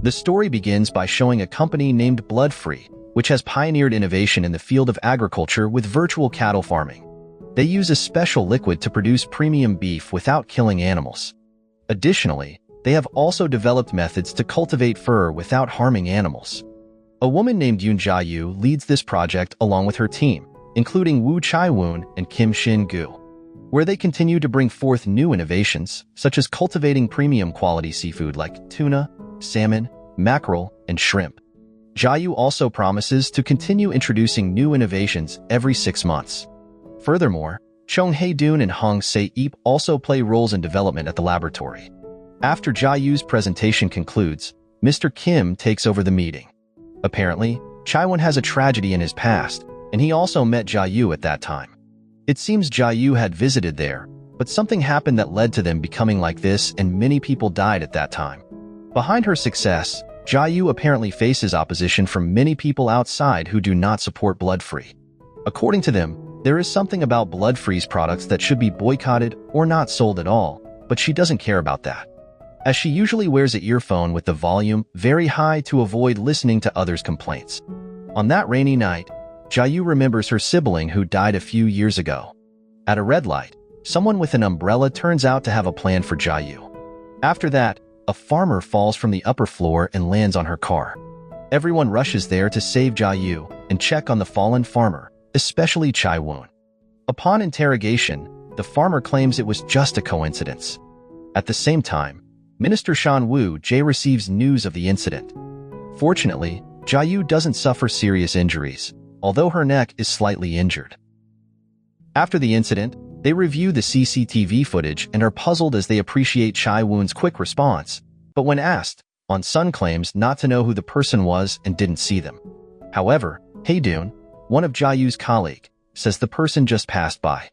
The story begins by showing a company named Bloodfree, which has pioneered innovation in the field of agriculture with virtual cattle farming. They use a special liquid to produce premium beef without killing animals. Additionally, they have also developed methods to cultivate fur without harming animals. A woman named Yunju leads this project along with her team, including Woo Chai-woon and Kim Shin-gu, where they continue to bring forth new innovations, such as cultivating premium quality seafood like tuna, salmon, mackerel, and shrimp. Jayu also promises to continue introducing new innovations every 6 months. Furthermore, Chung Hae-dun and Hong Se-eep also play roles in development at the laboratory. After Jayu's presentation concludes, Mr. Kim takes over the meeting. Apparently, Chiwan has a tragedy in his past, and he also met Jayu at that time. It seems Jayu had visited there, but something happened that led to them becoming like this, and many people died at that time. Behind her success, Jayu apparently faces opposition from many people outside who do not support Bloodfree. According to them, there is something about Bloodfree's products that should be boycotted or not sold at all, but she doesn't care about that, as she usually wears an earphone with the volume very high to avoid listening to others' complaints. On that rainy night, Jayu remembers her sibling who died a few years ago. At a red light, someone with an umbrella turns out to have a plan for Jayu. After that, a farmer falls from the upper floor and lands on her car. Everyone rushes there to save Jayu and check on the fallen farmer, especially Chai-woon. Upon interrogation, the farmer claims it was just a coincidence. At the same time, Minister Shan Woo-jae receives news of the incident. Fortunately, Jayu doesn't suffer serious injuries, although her neck is slightly injured. After the incident, they review the CCTV footage and are puzzled as they appreciate Chai-woon's quick response, but when asked, On-sun claims not to know who the person was and didn't see them. However, Hae-dun, one of Jayu's colleagues, says the person just passed by.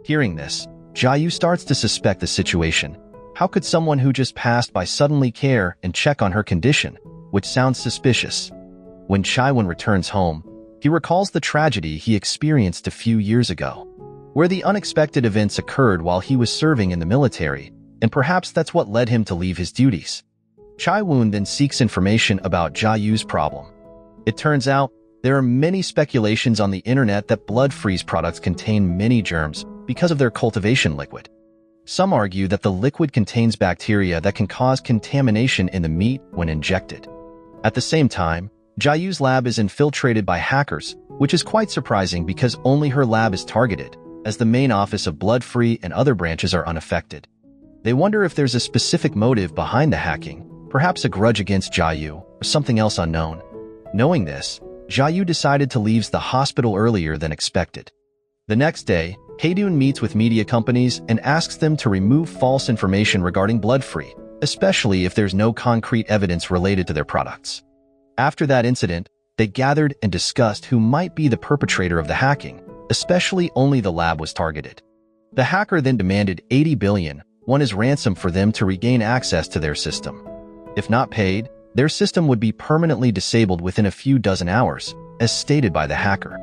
Hearing this, Jayu starts to suspect the situation. How could someone who just passed by suddenly care and check on her condition, which sounds suspicious? When Chiwan returns home, he recalls the tragedy he experienced a few years ago, where the unexpected events occurred while he was serving in the military, and perhaps that's what led him to leave his duties. Chai-woon then seeks information about Jayu's problem. It turns out, there are many speculations on the internet that Bloodfree's products contain many germs because of their cultivation liquid. Some argue that the liquid contains bacteria that can cause contamination in the meat when injected. At the same time, Jayu's lab is infiltrated by hackers, which is quite surprising because only her lab is targeted, as the main office of Bloodfree and other branches are unaffected. They wonder if there's a specific motive behind the hacking, perhaps a grudge against Jayu, or something else unknown. Knowing this, Jayu decided to leave the hospital earlier than expected. The next day, Hae-dun meets with media companies and asks them to remove false information regarding Bloodfree, especially if there's no concrete evidence related to their products. After that incident, they gathered and discussed who might be the perpetrator of the hacking, especially only the lab was targeted. The hacker then demanded 80 billion won as ransom for them to regain access to their system. If not paid, their system would be permanently disabled within a few dozen hours, as stated by the hacker.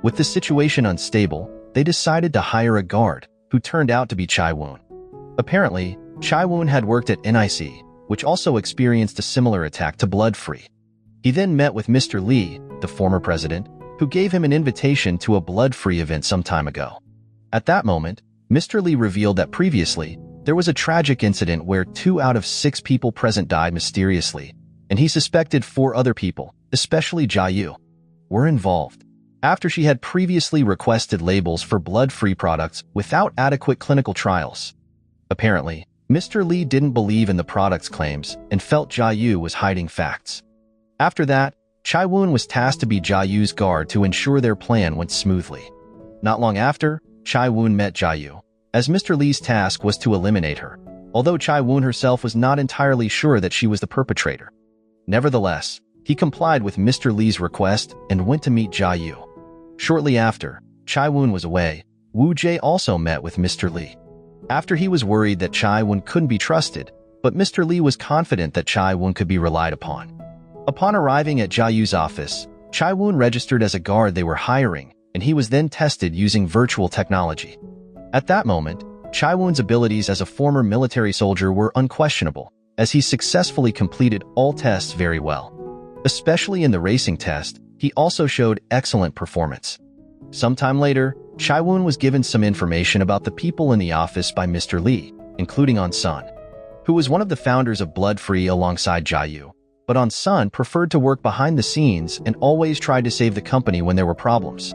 With the situation unstable, they decided to hire a guard, who turned out to be Chai-woon. Apparently, Chai-woon had worked at NIC, which also experienced a similar attack to Bloodfree. He then met with Mr. Lee, the former president, who gave him an invitation to a Bloodfree event some time ago. At that moment, Mr. Lee revealed that previously, there was a tragic incident where 2 out of 6 people present died mysteriously, and he suspected 4 other people, especially Jayu, were involved. After she had previously requested labels for blood-free products without adequate clinical trials. Apparently, Mr. Lee didn't believe in the product's claims and felt Jayu was hiding facts. After that, Chai-woon was tasked to be Jayu's guard to ensure their plan went smoothly. Not long after, Chai-woon met Jayu, as Mr. Lee's task was to eliminate her, although Chai-woon herself was not entirely sure that she was the perpetrator. Nevertheless, he complied with Mr. Lee's request and went to meet Jayu. Shortly after, Chai-woon was away, Woo-jae also met with Mr. Lee. After he was worried that Chai-woon couldn't be trusted, but Mr. Lee was confident that Chai-woon could be relied upon. Upon arriving at Jayu's office, Chai-woon registered as a guard they were hiring, and he was then tested using virtual technology. At that moment, Chai-woon's abilities as a former military soldier were unquestionable, as he successfully completed all tests very well. Especially in the racing test, he also showed excellent performance. Sometime later, Chiwan was given some information about the people in the office by Mr. Lee, including On-sun, who was one of the founders of Blood Free alongside Jia. But On-sun preferred to work behind the scenes and always tried to save the company when there were problems.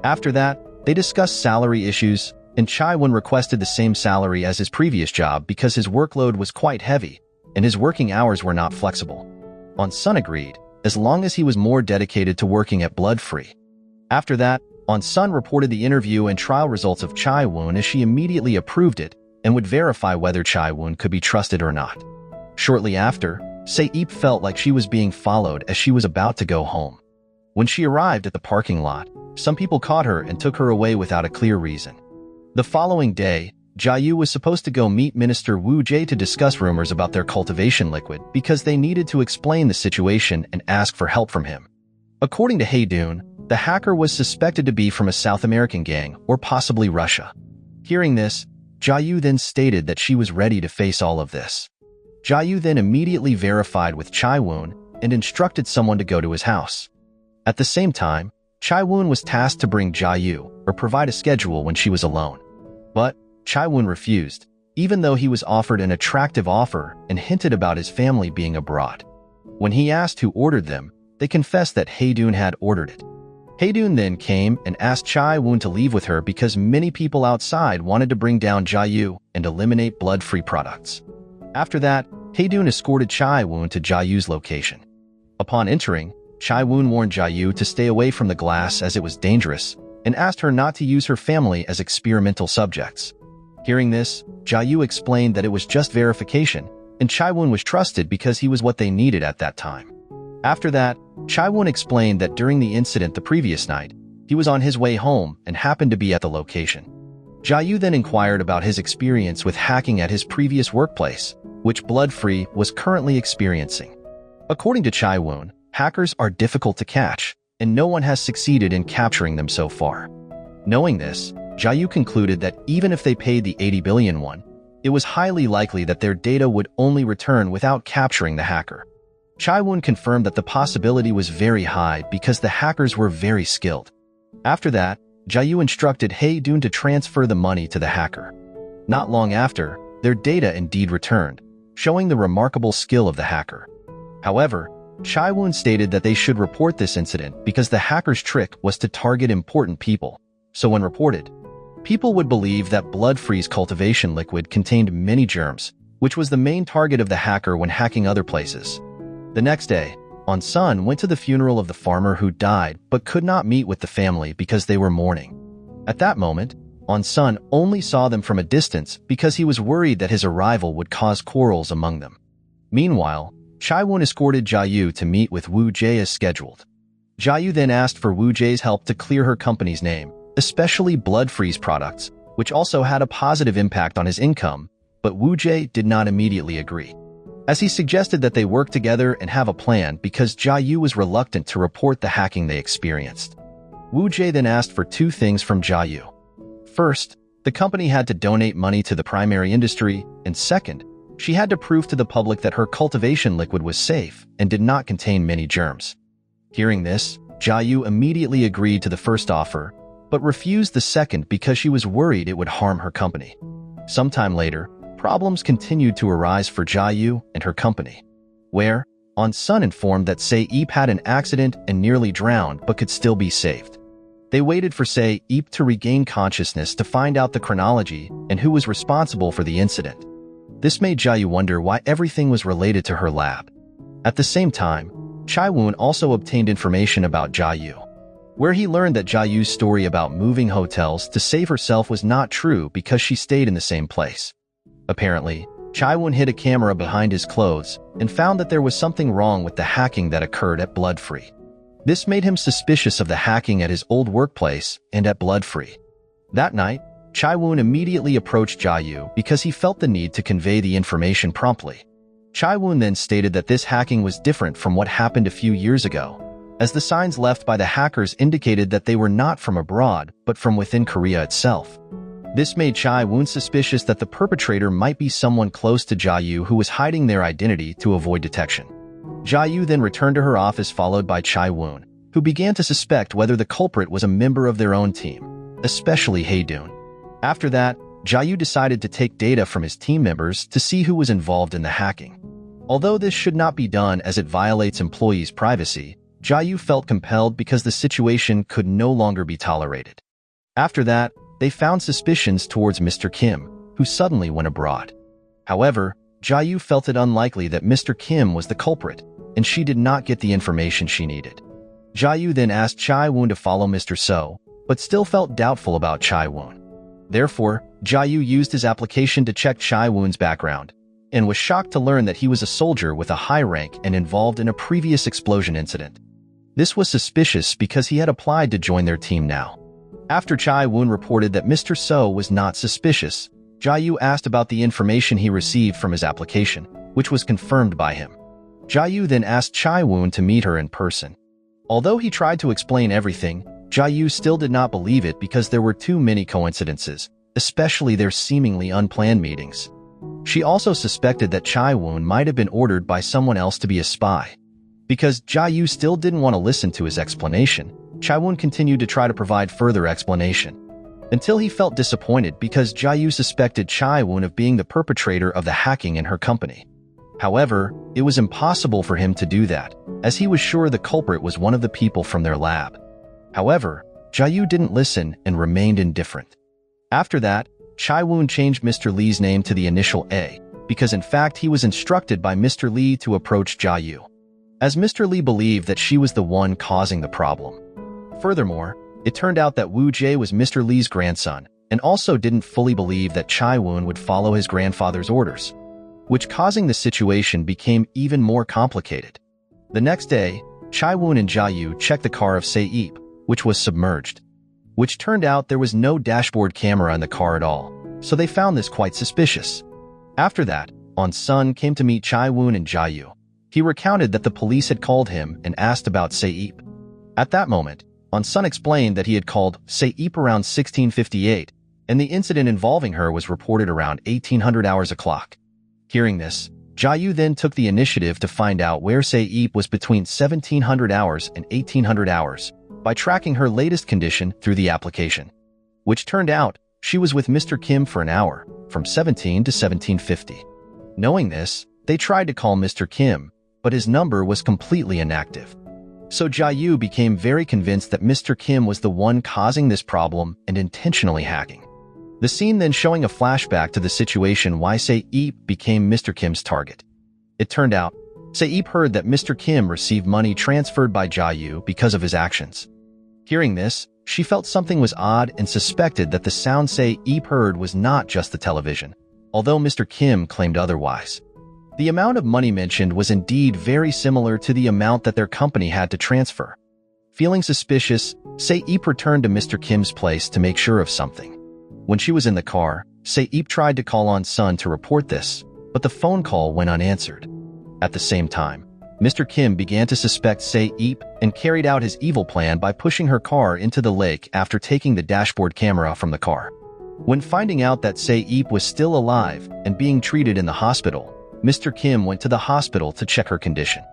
After that, they discussed salary issues, and Chiwan requested the same salary as his previous job because his workload was quite heavy and his working hours were not flexible. On-sun agreed, as long as he was more dedicated to working at Blood Free. After that, On-sun reported the interview and trial results of Chiwan as she immediately approved it and would verify whether Chiwan could be trusted or not. Shortly after, Seep felt like she was being followed as she was about to go home. When she arrived at the parking lot, some people caught her and took her away without a clear reason. The following day, Jia was supposed to go meet Minister Wu Jie to discuss rumors about their cultivation liquid because they needed to explain the situation and ask for help from him. According to Heun, the hacker was suspected to be from a South American gang or possibly Russia. Hearing this, Jia then stated that she was ready to face all of this. Jia then immediately verified with Chiwan and instructed someone to go to his house. At the same time, Chiwan was tasked to bring Jia or provide a schedule when she was alone. But Chiwan refused, even though he was offered an attractive offer and hinted about his family being abroad. When he asked who ordered them, they confessed that Heun had ordered it. Heun then came and asked Chiwan to leave with her because many people outside wanted to bring down Jia and eliminate blood-free products. After that, Heun escorted Chiwan to Jia's location. Upon entering, Chiwan warned Jia to stay away from the glass as it was dangerous and asked her not to use her family as experimental subjects. Hearing this, Jia explained that it was just verification and Chiwan was trusted because he was what they needed at that time. After that, Chiwan explained that during the incident the previous night, he was on his way home and happened to be at the location. Jia then inquired about his experience with hacking at his previous workplace, which Blood Free was currently experiencing. According to Chiwan, hackers are difficult to catch, and no one has succeeded in capturing them so far. Knowing this, Jia concluded that even if they paid the 80 billion won, it was highly likely that their data would only return without capturing the hacker. Chiwan confirmed that the possibility was very high because the hackers were very skilled. After that, Jia instructed Heun to transfer the money to the hacker. Not long after, their data indeed returned, showing the remarkable skill of the hacker. However, Chiwan stated that they should report this incident because the hacker's trick was to target important people, so when reported, people would believe that Blood Free's cultivation liquid contained many germs, which was the main target of the hacker when hacking other places. The next day, On-sun went to the funeral of the farmer who died but could not meet with the family because they were mourning. At that moment, On-sun only saw them from a distance because he was worried that his arrival would cause quarrels among them. Meanwhile, Chiwan escorted Jia to meet with Wu Jie as scheduled. Jia then asked for Wu Jie's help to clear her company's name, especially Blood Free's products, which also had a positive impact on his income, but Wu Jie did not immediately agree, as he suggested that they work together and have a plan because Jia was reluctant to report the hacking they experienced. Wu Jie then asked for two things from Jia. First, the company had to donate money to the primary industry, and second, she had to prove to the public that her cultivation liquid was safe and did not contain many germs. Hearing this, Jia immediately agreed to the first offer, but refused the second because she was worried it would harm her company. Sometime later, problems continued to arise for Jia and her company, where On-sun informed that Seep had an accident and nearly drowned but could still be saved. They waited for Seep to regain consciousness to find out the chronology and who was responsible for the incident. This made Jia wonder why everything was related to her lab. At the same time, Chiwan also obtained information about Jia, where he learned that Jia's story about moving hotels to save herself was not true because she stayed in the same place. Apparently, Chiwan hid a camera behind his clothes and found that there was something wrong with the hacking that occurred at Blood Free. This made him suspicious of the hacking at his old workplace and at Blood Free. That night, Chiwan immediately approached Jia because he felt the need to convey the information promptly. Chiwan then stated that this hacking was different from what happened a few years ago, as the signs left by the hackers indicated that they were not from abroad but from within Korea itself. This made Chiwan suspicious that the perpetrator might be someone close to Jia who was hiding their identity to avoid detection. Jia then returned to her office followed by Chiwan, who began to suspect whether the culprit was a member of their own team, especially Heun. After that, Jia decided to take data from his team members to see who was involved in the hacking. Although this should not be done as it violates employees' privacy, Jia felt compelled because the situation could no longer be tolerated. After that, they found suspicions towards Mr. Kim, who suddenly went abroad. However, Jia felt it unlikely that Mr. Kim was the culprit, and she did not get the information she needed. Jia then asked Chiwan to follow Mr. So, but still felt doubtful about Chiwan. Therefore, Jia used his application to check Chiwan's background, and was shocked to learn that he was a soldier with a high rank and involved in a previous explosion incident. This was suspicious because he had applied to join their team now. After Chiwan reported that Mr. So was not suspicious, Jia asked about the information he received from his application, which was confirmed by him. Jia then asked Chiwan to meet her in person. Although he tried to explain everything, Jia still did not believe it because there were too many coincidences, especially their seemingly unplanned meetings. She also suspected that Chiwan might have been ordered by someone else to be a spy. Because Jia still didn't want to listen to his explanation, Chiwan continued to try to provide further explanation, until he felt disappointed because Jia suspected Chiwan of being the perpetrator of the hacking in her company. However, it was impossible for him to do that, as he was sure the culprit was one of the people from their lab. However, Jia didn't listen and remained indifferent. After that, Chiwan changed Mr. Lee's name to the initial A, because in fact he was instructed by Mr. Lee to approach Jia, as Mr. Lee believed that she was the one causing the problem. Furthermore, it turned out that Wu Jie was Mr. Lee's grandson, and also didn't fully believe that Chiwan would follow his grandfather's orders, which causing the situation became even more complicated. The next day, Chiwan and Jia checked the car of Seep, which was submerged, which turned out there was no dashboard camera in the car at all, so they found this quite suspicious. After that, Sun came to meet Chiwan and Jia. He recounted that the police had called him and asked about Seep. At that moment, Sun explained that he had called Seep around 1658, and the incident involving her was reported around 1800 hours o'clock. Hearing this, Jia then took the initiative to find out where Seep was between 1700 hours and 1800 hours by tracking her latest condition through the application, which turned out she was with Mr. Kim for an hour, from 17 to 1750. Knowing this, they tried to call Mr. Kim, but his number was completely inactive. So Jia became very convinced that Mr. Kim was the one causing this problem and intentionally hacking. The scene then showing a flashback to the situation why Seep became Mr. Kim's target. It turned out, Seep heard that Mr. Kim received money transferred by Jia because of his actions. Hearing this, she felt something was odd and suspected that the sound Seep heard was not just the television, although Mr. Kim claimed otherwise. The amount of money mentioned was indeed very similar to the amount that their company had to transfer. Feeling suspicious, Seep returned to Mr. Kim's place to make sure of something. When she was in the car, Seep tried to call Sun to report this, but the phone call went unanswered. At the same time, Mr. Kim began to suspect Seep and carried out his evil plan by pushing her car into the lake after taking the dashboard camera from the car. When finding out that Seep was still alive and being treated in the hospital, Mr. Kim went to the hospital to check her condition.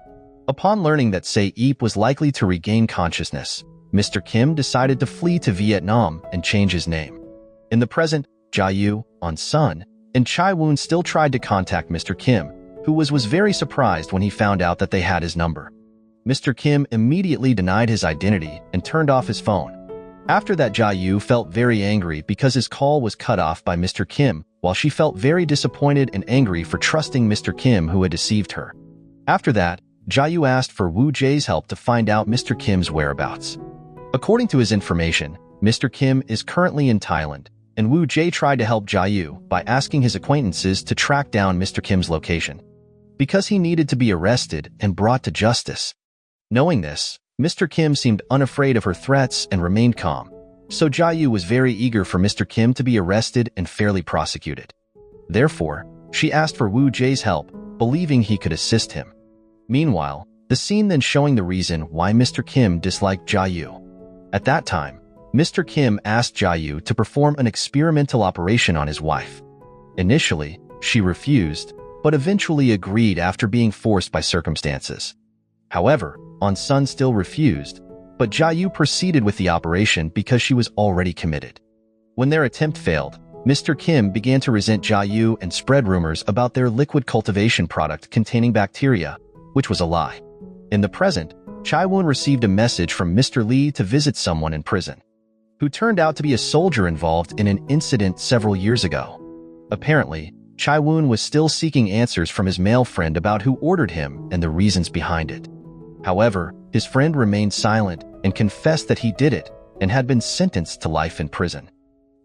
Upon learning that Seep was likely to regain consciousness, Mr. Kim decided to flee to Vietnam and change his name. In the present, Jia, Sun, and Chiwan still tried to contact Mr. Kim, who was very surprised when he found out that they had his number. Mr. Kim immediately denied his identity and turned off his phone. After that, Jia felt very angry because his call was cut off by Mr. Kim, while she felt very disappointed and angry for trusting Mr. Kim who had deceived her. After that, Jia asked for Wu Jie's help to find out Mr. Kim's whereabouts. According to his information, Mr. Kim is currently in Thailand, and Wu Jie tried to help Jia by asking his acquaintances to track down Mr. Kim's location, because he needed to be arrested and brought to justice. Knowing this, Mr. Kim seemed unafraid of her threats and remained calm, so Jia was very eager for Mr. Kim to be arrested and fairly prosecuted. Therefore, she asked for Wu Jie's help, believing he could assist him. Meanwhile, the scene then showing the reason why Mr. Kim disliked Jia. At that time, Mr. Kim asked Jayu to perform an experimental operation on his wife. Initially, she refused, but eventually agreed after being forced by circumstances. However, On-sun still refused, but Jayu proceeded with the operation because she was already committed. When their attempt failed, Mr. Kim began to resent Jayu and spread rumors about their liquid cultivation product containing bacteria, which was a lie. In the present, Chiwan received a message from Mr. Lee to visit someone in prison, who turned out to be a soldier involved in an incident several years ago. Apparently, Chiwan was still seeking answers from his male friend about who ordered him and the reasons behind it. However, his friend remained silent and confessed that he did it and had been sentenced to life in prison.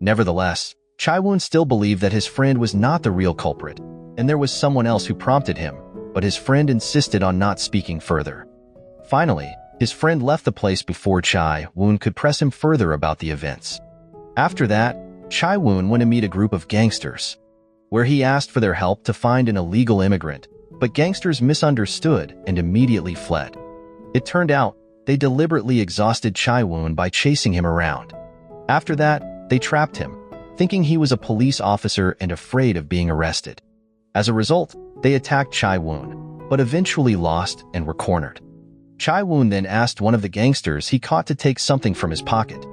Nevertheless, Chiwan still believed that his friend was not the real culprit, and there was someone else who prompted him, but his friend insisted on not speaking further. Finally, his friend left the place before Woon could press him further about the events. After that, Woon went to meet a group of gangsters, where he asked for their help to find an illegal immigrant, but gangsters misunderstood and immediately fled. It turned out, they deliberately exhausted Woon by chasing him around. After that, they trapped him, thinking he was a police officer and afraid of being arrested. As a result, they attacked Woon, but eventually lost and were cornered. Woon then asked one of the gangsters he caught to take something from his pocket.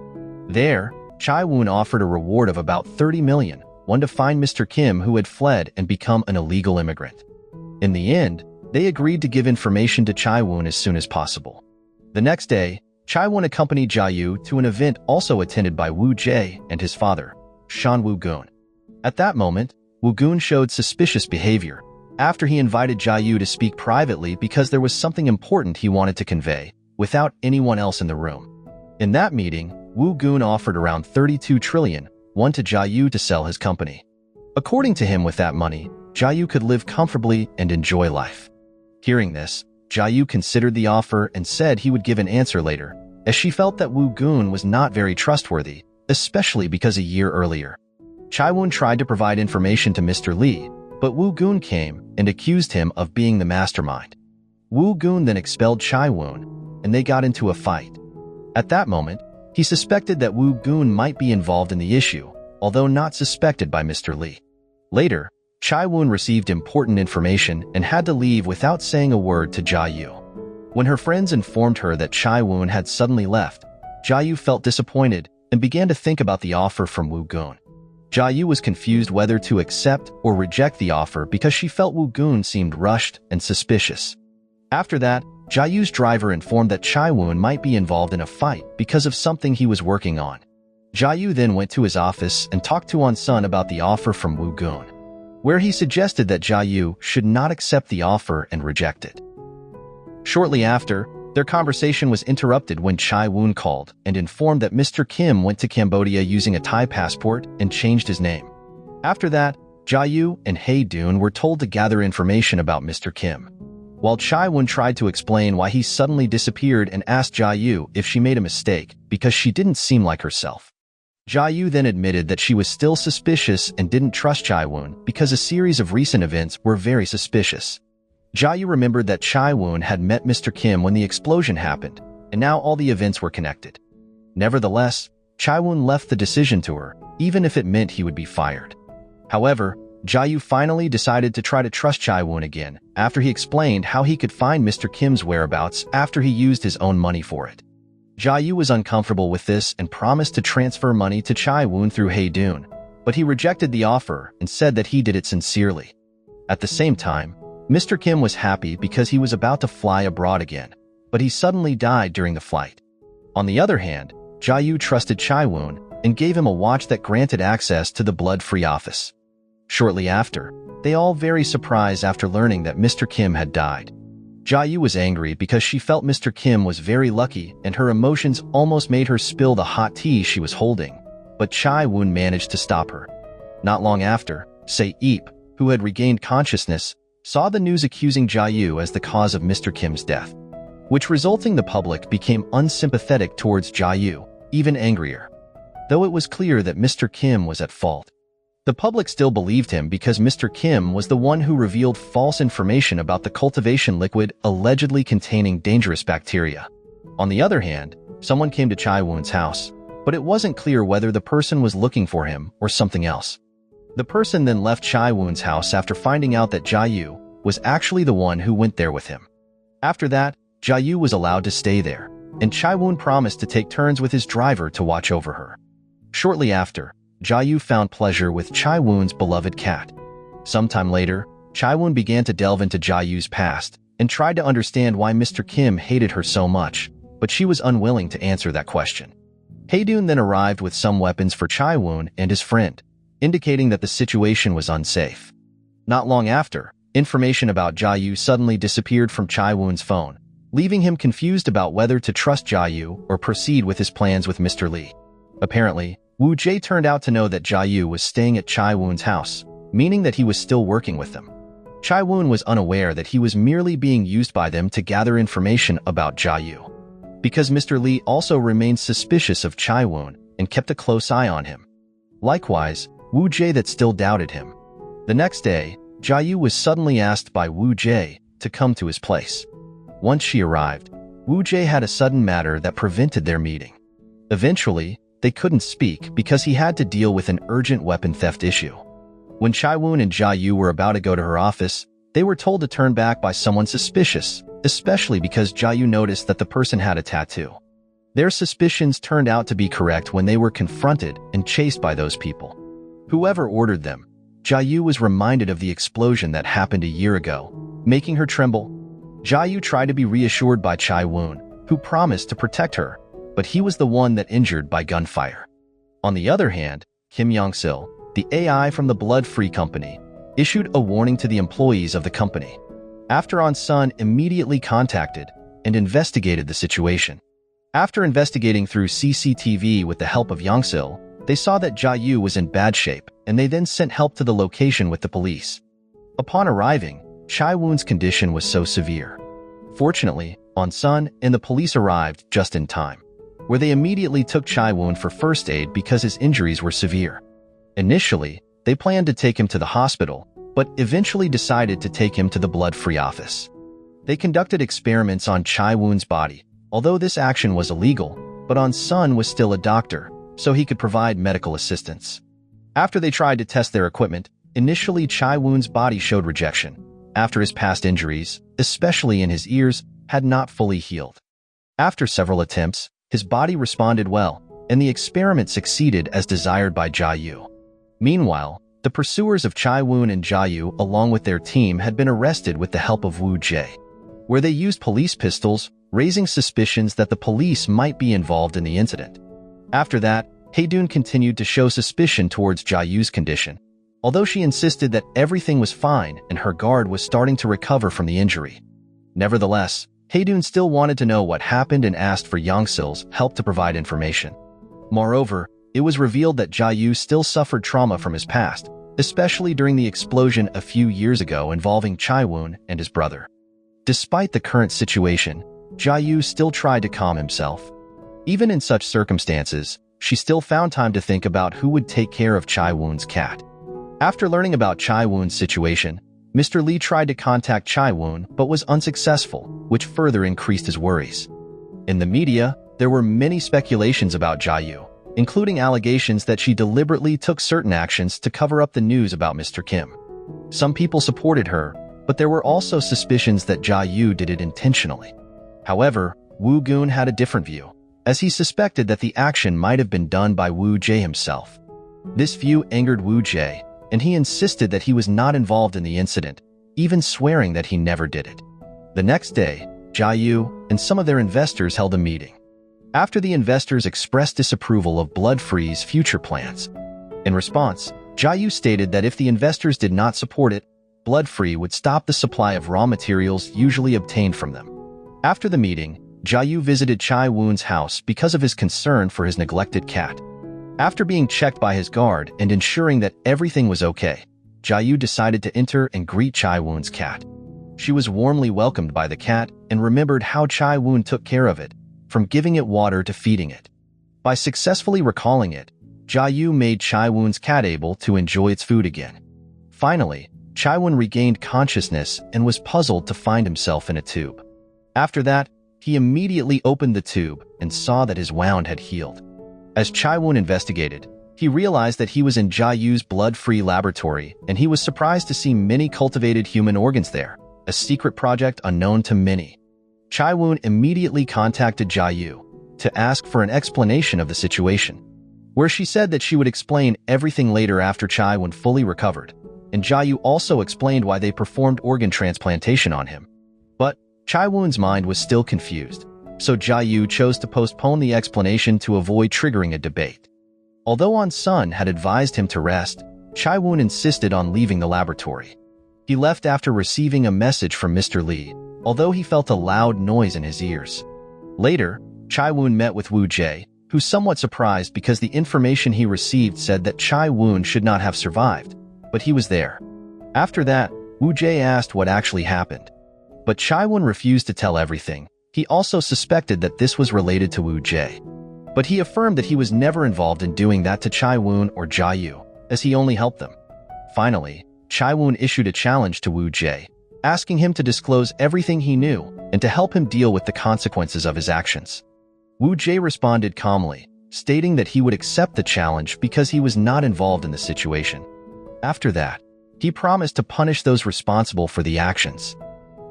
There, Woon offered a reward of about 30 million, one to find Mr. Kim who had fled and become an illegal immigrant. In the end, they agreed to give information to Woon as soon as possible. The next day, Woon accompanied Jayu to an event also attended by Woo Jae and his father, Shan Woo-gun. At that moment, Woo-gun showed suspicious behavior after he invited Jayu to speak privately because there was something important he wanted to convey, without anyone else in the room. In that meeting, Woo-gun offered around 32 trillion won to Jayu to sell his company. According to him, with that money, Jayu could live comfortably and enjoy life. Hearing this, Jayu considered the offer and said he would give an answer later, as she felt that Woo-gun was not very trustworthy, especially because a year earlier, Chiwan tried to provide information to Mr. Lee, but Woo-gun came and accused him of being the mastermind. Woo-gun then expelled Chiwan, and they got into a fight. At that moment, he suspected that Woo-gun might be involved in the issue, although not suspected by Mr. Lee. Later, Chiwan received important information and had to leave without saying a word to Jayu. When her friends informed her that Chiwan had suddenly left, Jayu felt disappointed and began to think about the offer from Woo-gun. Jayu was confused whether to accept or reject the offer because she felt Woo-gun seemed rushed and suspicious. After that, Jayu's driver informed that Chiwan might be involved in a fight because of something he was working on. Jayu then went to his office and talked to On-sun about the offer from Woo-gun, where he suggested that Jayu should not accept the offer and reject it. Shortly after, their conversation was interrupted when Woon called and informed that Mr. Kim went to Cambodia using a Thai passport and changed his name. After that, Jayu and Heun were told to gather information about Mr. Kim, while Woon tried to explain why he suddenly disappeared and asked Jayu if she made a mistake because she didn't seem like herself. Jayu then admitted that she was still suspicious and didn't trust Woon because a series of recent events were very suspicious. Jayu remembered that Woon had met Mr. Kim when the explosion happened, and now all the events were connected. Nevertheless, Woon left the decision to her, even if it meant he would be fired. However, Jayu finally decided to try to trust Woon again after he explained how he could find Mr. Kim's whereabouts after he used his own money for it. Jayu was uncomfortable with this and promised to transfer money to Woon through Heun, but he rejected the offer and said that he did it sincerely. At the same time, Mr. Kim was happy because he was about to fly abroad again, but he suddenly died during the flight. On the other hand, Jayu trusted Woon and gave him a watch that granted access to the blood-free office. Shortly after, they all very surprised after learning that Mr. Kim had died. Jayu was angry because she felt Mr. Kim was very lucky and her emotions almost made her spill the hot tea she was holding, but Woon managed to stop her. Not long after, Seep, who had regained consciousness, saw the news accusing Jayu as the cause of Mr. Kim's death, which resulting the public became unsympathetic towards Jayu, even angrier. Though it was clear that Mr. Kim was at fault, the public still believed him because Mr. Kim was the one who revealed false information about the cultivation liquid allegedly containing dangerous bacteria. On the other hand, someone came to Woon's house, but it wasn't clear whether the person was looking for him or something else. The person then left Chiwan's house after finding out that Jyu was actually the one who went there with him. After that, Jyu was allowed to stay there, and Chiwan promised to take turns with his driver to watch over her. Shortly after, Jyu found pleasure with Chiwan's beloved cat. Sometime later, Chiwan began to delve into Jyu's past and tried to understand why Mr. Kim hated her so much, but she was unwilling to answer that question. Heun then arrived with some weapons for Chiwan and his friend, indicating that the situation was unsafe. Not long after, information about Jyu suddenly disappeared from Chiwan's phone, leaving him confused about whether to trust Jyu or proceed with his plans with Mr. Lee. Apparently, Woo Jae turned out to know that Jyu was staying at Chiwan's house, meaning that he was still working with them. Chiwan was unaware that he was merely being used by them to gather information about Jyu. Because Mr. Lee also remained suspicious of Chiwan and kept a close eye on him. Likewise, Woo Jae that still doubted him. The next day, Jyu was suddenly asked by Woo Jae to come to his place. Once she arrived, Woo Jae had a sudden matter that prevented their meeting. Eventually, they couldn't speak because he had to deal with an urgent weapon theft issue. When Chiwan and Jyu were about to go to her office, they were told to turn back by someone suspicious, especially because Jyu noticed that the person had a tattoo. Their suspicions turned out to be correct when they were confronted and chased by those people. Whoever ordered them, Jyu was reminded of the explosion that happened a year ago, making her tremble. Jyu tried to be reassured by Chiwan, who promised to protect her, but he was the one that injured by gunfire. On the other hand, Kim Young-sil, the AI from the Blood-Free Company, issued a warning to the employees of the company. After On-sun immediately contacted and investigated the situation. After investigating through CCTV with the help of Young-sil, they saw that Jyu was in bad shape, and they then sent help to the location with the police. Upon arriving, Chiwan's condition was so severe. Fortunately, On-sun and the police arrived just in time, where they immediately took Chiwan for first aid because his injuries were severe. Initially, they planned to take him to the hospital, but eventually decided to take him to the blood-free office. They conducted experiments on Chiwan's body, although this action was illegal, but On-sun was still a doctor, so he could provide medical assistance. After they tried to test their equipment, initially Chiwan's body showed rejection, after his past injuries, especially in his ears, had not fully healed. After several attempts, his body responded well, and the experiment succeeded as desired by Jyu. Meanwhile, the pursuers of Chiwan and Jyu along with their team had been arrested with the help of Woo Jae, where they used police pistols, raising suspicions that the police might be involved in the incident. After that, Heun continued to show suspicion towards Jyu's condition, although she insisted that everything was fine and her guard was starting to recover from the injury. Nevertheless, Heun still wanted to know what happened and asked for Young-sil's help to provide information. Moreover, it was revealed that Jyu still suffered trauma from his past, especially during the explosion a few years ago involving Chiwan and his brother. Despite the current situation, Jyu still tried to calm himself. Even in such circumstances, she still found time to think about who would take care of Chiwan's cat. After learning about Chiwan's situation, Mr. Lee tried to contact Chiwan but was unsuccessful, which further increased his worries. In the media, there were many speculations about Jyu, including allegations that she deliberately took certain actions to cover up the news about Mr. Kim. Some people supported her, but there were also suspicions that Jyu did it intentionally. However, Woo Goon had a different view, as he suspected that the action might have been done by Woo Jae himself. This view angered Woo Jae, and he insisted that he was not involved in the incident, even swearing that he never did it. The next day, Jyu and some of their investors held a meeting. After the investors expressed disapproval of Blood-Free's future plans. In response, Jyu stated that if the investors did not support it, Blood-Free would stop the supply of raw materials usually obtained from them. After the meeting, Jyu visited Chiwan's house because of his concern for his neglected cat. After being checked by his guard and ensuring that everything was okay, Jyu decided to enter and greet Chiwan's cat. She was warmly welcomed by the cat and remembered how Chiwan took care of it, from giving it water to feeding it. By successfully recalling it, Jyu made Chiwan's cat able to enjoy its food again. Finally, Chiwan regained consciousness and was puzzled to find himself in a tube. After that, he immediately opened the tube and saw that his wound had healed. As Chiwan investigated, he realized that he was in Jiayu's blood-free laboratory, and he was surprised to see many cultivated human organs there, a secret project unknown to many. Chiwan immediately contacted Jiayu to ask for an explanation of the situation, where she said that she would explain everything later after Chiwan fully recovered, and Jiayu also explained why they performed organ transplantation on him. But Chiwan's mind was still confused, so Jiayu chose to postpone the explanation to avoid triggering a debate. Although An-sun had advised him to rest, Chiwan insisted on leaving the laboratory. He left after receiving a message from Mr. Lee, although he felt a loud noise in his ears. Later, Chiwan met with Wu Jie, who somewhat surprised because the information he received said that Chiwan should not have survived, but he was there. After that, Wu Jie asked what actually happened. But Chiwan refused to tell everything. He also suspected that this was related to Wu Jie. But he affirmed that he was never involved in doing that to Chiwan or Jiayu, as he only helped them. Finally, Chiwan issued a challenge to Wu Jie, asking him to disclose everything he knew and to help him deal with the consequences of his actions. Wu Jie responded calmly, stating that he would accept the challenge because he was not involved in the situation. After that, he promised to punish those responsible for the actions.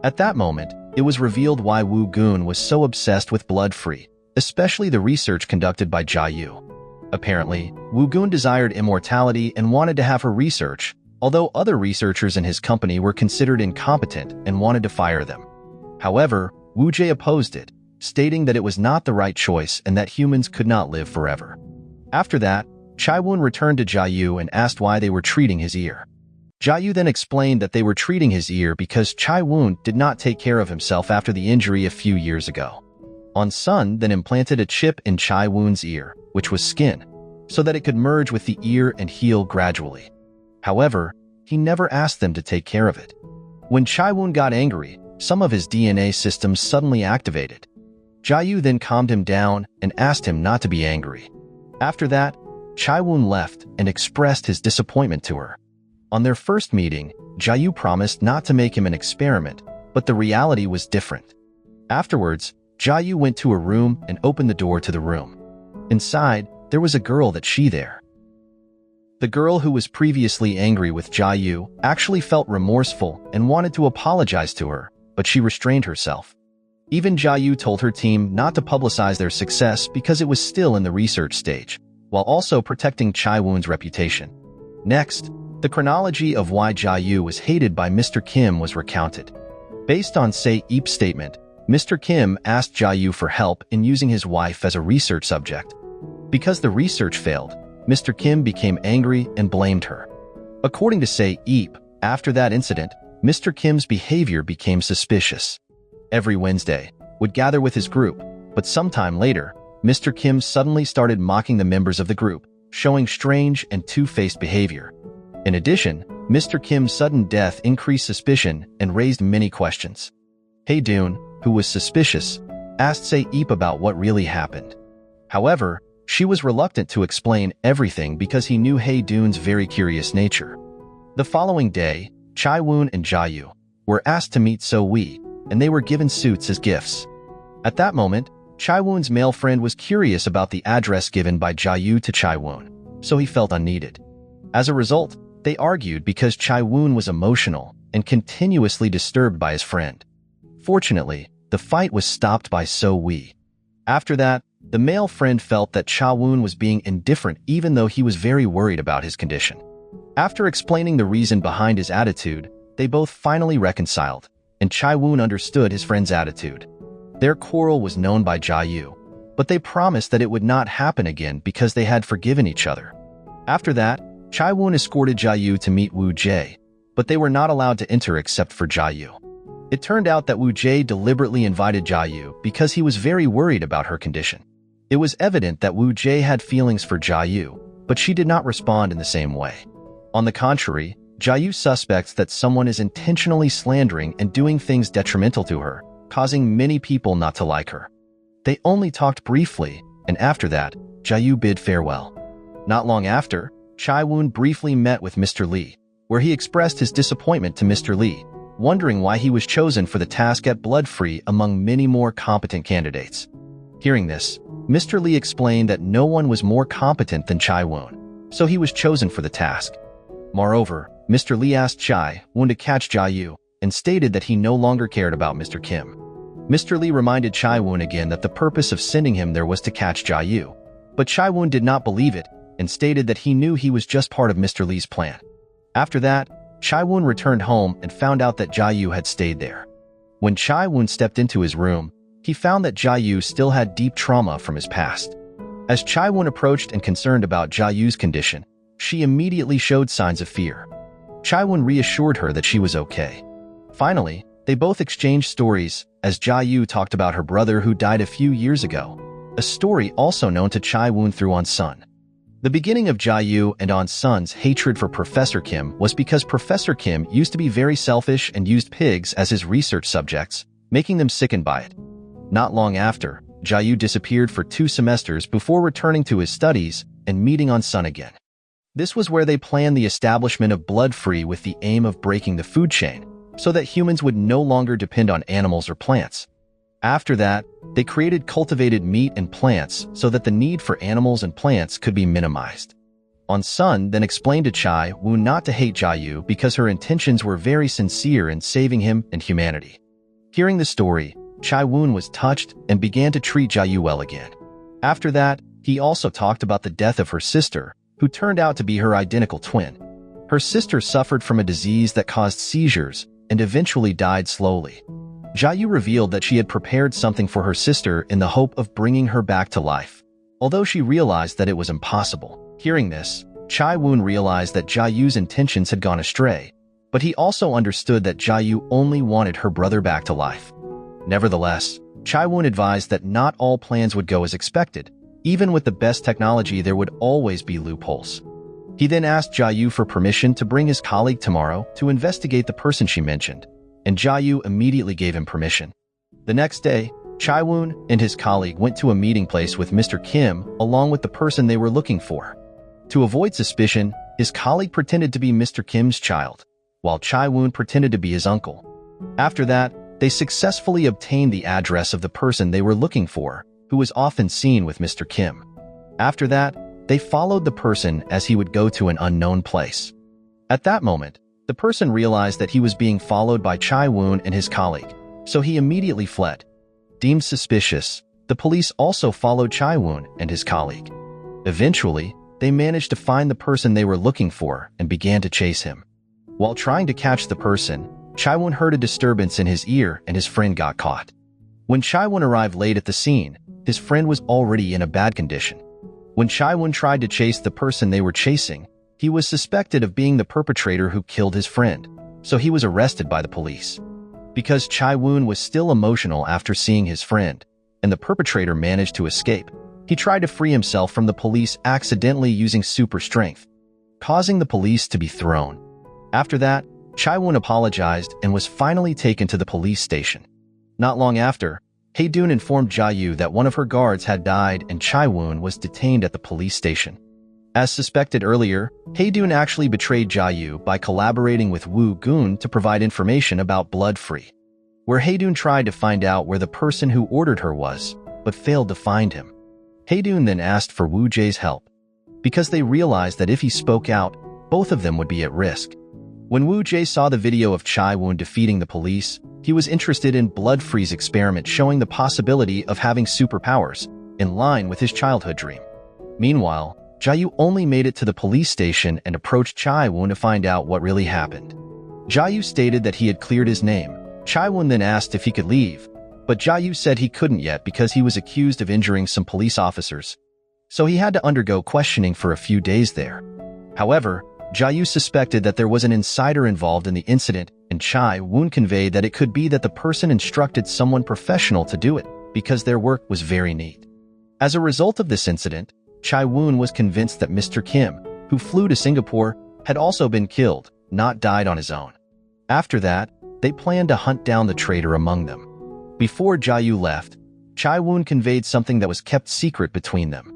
At that moment, it was revealed why Wu Gun was so obsessed with blood-free, especially the research conducted by Jiayu. Apparently, Wu Gun desired immortality and wanted to have her research, although other researchers in his company were considered incompetent and wanted to fire them. However, Wu Jie opposed it, stating that it was not the right choice and that humans could not live forever. After that, Chiwan returned to Jiayu and asked why they were treating his ear. Jiayu then explained that they were treating his ear because Chiwan did not take care of himself after the injury a few years ago. An-sun then implanted a chip in Chiwan's ear, which was skin, so that it could merge with the ear and heal gradually. However, he never asked them to take care of it. When Chiwan got angry, some of his DNA systems suddenly activated. Jiayu then calmed him down and asked him not to be angry. After that, Chiwan left and expressed his disappointment to her. On their first meeting, Jiayu promised not to make him an experiment, but the reality was different. Afterwards, Jiayu went to a room and opened the door to the room. Inside, there was a girl that she there. The girl who was previously angry with Jiayu actually felt remorseful and wanted to apologize to her, but she restrained herself. Even Jiayu told her team not to publicize their success because it was still in the research stage, while also protecting Chiwan's reputation. Next, the chronology of why Jiayu was hated by Mr. Kim was recounted. Based on Seep's statement, Mr. Kim asked Jiayu for help in using his wife as a research subject. Because the research failed, Mr. Kim became angry and blamed her. According to Seep, after that incident, Mr. Kim's behavior became suspicious. Every Wednesday, would gather with his group, but sometime later, Mr. Kim suddenly started mocking the members of the group, showing strange and two-faced behavior. In addition, Mr. Kim's sudden death increased suspicion and raised many questions. Heun, who was suspicious, asked Seep about what really happened. However, she was reluctant to explain everything because he knew Heun's very curious nature. The following day, Chiwan and Jiayu were asked to meet So-wee, and they were given suits as gifts. At that moment, Chiwan's male friend was curious about the address given by Jiayu to Chiwan, so he felt unneeded. As a result, they argued because Chiwan was emotional and continuously disturbed by his friend. Fortunately, the fight was stopped by So-wee. After that, the male friend felt that Chiwan was being indifferent even though he was very worried about his condition. After explaining the reason behind his attitude, they both finally reconciled, and Chiwan understood his friend's attitude. Their quarrel was known by Jiayu, but they promised that it would not happen again because they had forgiven each other. After that, Chiwan escorted Jiayu to meet Wu Jie, but they were not allowed to enter except for Jiayu. It turned out that Wu Jie deliberately invited Jiayu because he was very worried about her condition. It was evident that Wu Jie had feelings for Jiayu, but she did not respond in the same way. On the contrary, Jiayu suspects that someone is intentionally slandering and doing things detrimental to her, causing many people not to like her. They only talked briefly, and after that, Jiayu bid farewell. Not long after, Chiwan briefly met with Mr. Lee, where he expressed his disappointment to Mr. Lee, wondering why he was chosen for the task at Blood Free among many more competent candidates. Hearing this, Mr. Lee explained that no one was more competent than Chiwan, so he was chosen for the task. Moreover, Mr. Lee asked Chiwan to catch Jia and stated that he no longer cared about Mr. Kim. Mr. Lee reminded Chiwan again that the purpose of sending him there was to catch Jia, but Chiwan did not believe it and stated that he knew he was just part of Mr. Lee's plan. After that, Chiwan returned home and found out that Jia had stayed there. When Chiwan stepped into his room, he found that Jia still had deep trauma from his past. As Chiwan approached and concerned about Jia's condition, she immediately showed signs of fear. Chiwan reassured her that she was okay. Finally, they both exchanged stories as Jia talked about her brother who died a few years ago, a story also known to Chiwan through On-sun. The beginning of Jia and On-sun's hatred for Professor Kim was because Professor Kim used to be very selfish and used pigs as his research subjects, making them sickened by it. Not long after, Jia disappeared for 2 semesters before returning to his studies and meeting On-sun again. This was where they planned the establishment of blood-free with the aim of breaking the food chain, so that humans would no longer depend on animals or plants. After that, they created cultivated meat and plants so that the need for animals and plants could be minimized. On-sun then explained to Chiwan not to hate Jia because her intentions were very sincere in saving him and humanity. Hearing the story, Chiwan was touched and began to treat Jia well again. After that, he also talked about the death of her sister, who turned out to be her identical twin. Her sister suffered from a disease that caused seizures and eventually died slowly. Jia revealed that she had prepared something for her sister in the hope of bringing her back to life, although she realized that it was impossible. Hearing this, Chiwan realized that Jia's intentions had gone astray, but he also understood that Jia only wanted her brother back to life. Nevertheless, Chiwan advised that not all plans would go as expected. Even with the best technology, there would always be loopholes. He then asked Jia for permission to bring his colleague tomorrow to investigate the person she mentioned, and Jia immediately gave him permission. The next day, Chiwan and his colleague went to a meeting place with Mr. Kim along with the person they were looking for. To avoid suspicion, his colleague pretended to be Mr. Kim's child, while Chiwan pretended to be his uncle. After that, they successfully obtained the address of the person they were looking for, who was often seen with Mr. Kim. After that, they followed the person as he would go to an unknown place. At that moment, the person realized that he was being followed by Chiwan and his colleague, so he immediately fled. Deemed suspicious, the police also followed Chiwan and his colleague. Eventually, they managed to find the person they were looking for and began to chase him. While trying to catch the person, Chiwan heard a disturbance in his ear and his friend got caught. When Chiwan arrived late at the scene, his friend was already in a bad condition. When Chiwan tried to chase the person they were chasing, he was suspected of being the perpetrator who killed his friend, so he was arrested by the police. Because Chiwan was still emotional after seeing his friend, and the perpetrator managed to escape, he tried to free himself from the police accidentally using super strength, causing the police to be thrown. After that, Chiwan apologized and was finally taken to the police station. Not long after, Heun informed Jia that one of her guards had died and Chiwan was detained at the police station. As suspected earlier, Heun actually betrayed Jia by collaborating with Woon to provide information about blood-free, where Heun tried to find out where the person who ordered her was, but failed to find him. Heun then asked for Woo Jae's help, because they realized that if he spoke out, both of them would be at risk. When Woo Jae saw the video of Chiwan defeating the police, he was interested in blood-free's experiment showing the possibility of having superpowers, in line with his childhood dream. Meanwhile, Jia only made it to the police station and approached Chiwan to find out what really happened. Jia stated that he had cleared his name. Chiwan then asked if he could leave, but Jia said he couldn't yet because he was accused of injuring some police officers, so he had to undergo questioning for a few days there. However, Jia suspected that there was an insider involved in the incident, and Chiwan conveyed that it could be that the person instructed someone professional to do it because their work was very neat. As a result of this incident, Chiwan was convinced that Mr. Kim, who flew to Singapore, had also been killed, not died on his own. After that, they planned to hunt down the traitor among them. Before Jia left, Chiwan conveyed something that was kept secret between them.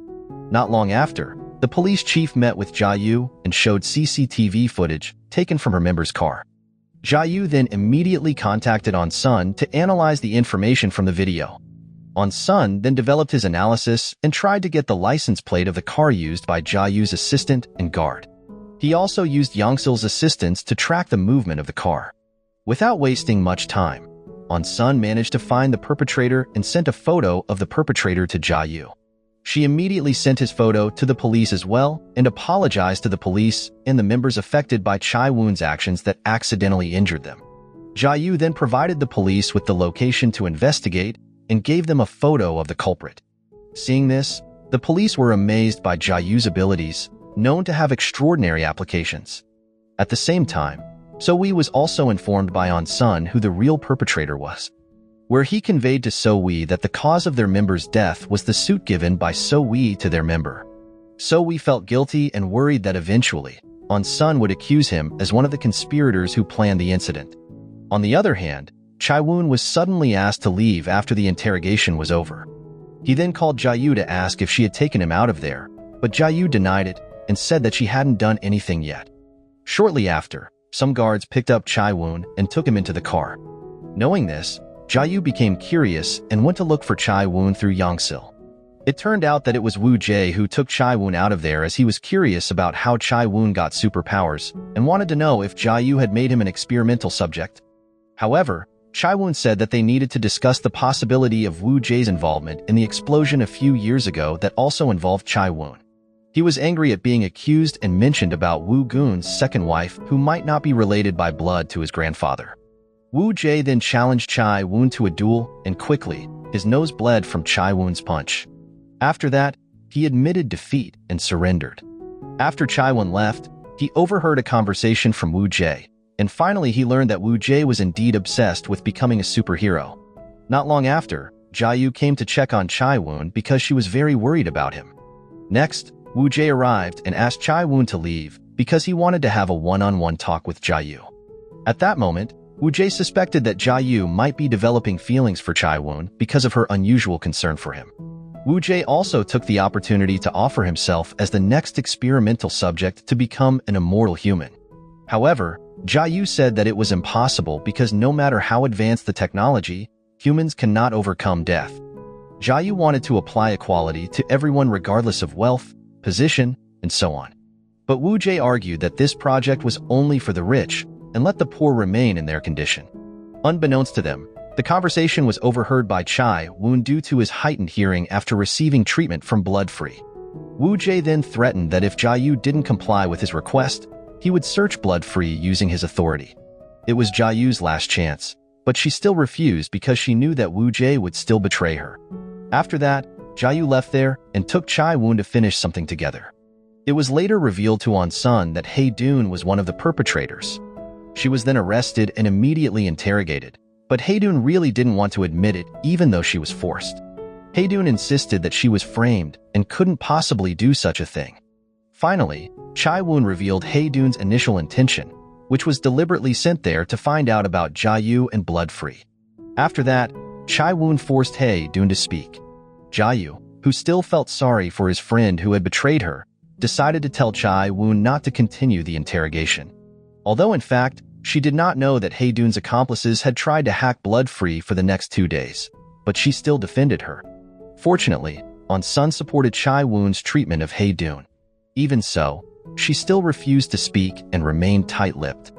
Not long after, the police chief met with Jia and showed CCTV footage taken from her member's car. Jia then immediately contacted On-sun to analyze the information from the video. Sun then developed his analysis and tried to get the license plate of the car used by Jayu's assistant and guard. He also used Yongsil's assistance to track the movement of the car. Without wasting much time, Sun managed to find the perpetrator and sent a photo of the perpetrator to Jayu. She immediately sent his photo to the police as well and apologized to the police and the members affected by Chiwan's actions that accidentally injured them. Jayu then provided the police with the location to investigate and gave them a photo of the culprit. Seeing this, the police were amazed by Jayu's abilities, known to have extraordinary applications. At the same time, So-wee was also informed by Sun who the real perpetrator was, where he conveyed to So-wee that the cause of their member's death was the suit given by So-wee to their member. So-wee felt guilty and worried that eventually, Sun would accuse him as one of the conspirators who planned the incident. On the other hand, Chiwan was suddenly asked to leave after the interrogation was over. He then called Jayu to ask if she had taken him out of there, but Jayu denied it and said that she hadn't done anything yet. Shortly after, some guards picked up Chiwan and took him into the car. Knowing this, Jayu became curious and went to look for Chiwan through Yongsil. It turned out that it was Woo Jae who took Chiwan out of there as he was curious about how Chiwan got superpowers and wanted to know if Jayu had made him an experimental subject. However, Chiwan said that they needed to discuss the possibility of Woo Jae's involvement in the explosion a few years ago that also involved Chiwan. He was angry at being accused and mentioned about Woo Gun's second wife who might not be related by blood to his grandfather. Woo Jae then challenged Chiwan to a duel and quickly, his nose bled from Chiwan's punch. After that, he admitted defeat and surrendered. After Chiwan left, he overheard a conversation from Woo Jae, and finally he learned that Woo Jae was indeed obsessed with becoming a superhero. Not long after, Jayu came to check on Chiwan because she was very worried about him. Next, Woo Jae arrived and asked Chiwan to leave because he wanted to have a one-on-one talk with Jayu. At that moment, Woo Jae suspected that Jayu might be developing feelings for Chiwan because of her unusual concern for him. Woo Jae also took the opportunity to offer himself as the next experimental subject to become an immortal human. However, Jayu said that it was impossible because no matter how advanced the technology, humans cannot overcome death. Jayu wanted to apply equality to everyone regardless of wealth, position, and so on. But Woo Jae argued that this project was only for the rich and let the poor remain in their condition. Unbeknownst to them, the conversation was overheard by Chiwan due to his heightened hearing after receiving treatment from Blood Free. Woo Jae then threatened that if Jayu didn't comply with his request, he would search Blood Free using his authority. It was Jayu's last chance, but she still refused because she knew that Woo Jae would still betray her. After that, Jayu left there and took Chiwan to finish something together. It was later revealed to Sun that Heun was one of the perpetrators. She was then arrested and immediately interrogated, but Heun really didn't want to admit it even though she was forced. Heun insisted that she was framed and couldn't possibly do such a thing. Finally, Chiwan revealed Heun's initial intention, which was deliberately sent there to find out about Jayu and Blood Free. After that, Chiwan forced Heun to speak. Jayu, who still felt sorry for his friend who had betrayed her, decided to tell Chiwan not to continue the interrogation. Although in fact, she did not know that Heun's accomplices had tried to hack Blood Free for the next 2 days, but she still defended her. Fortunately, Sun supported Chiwan's treatment of Heun. Even so, she still refused to speak and remained tight-lipped.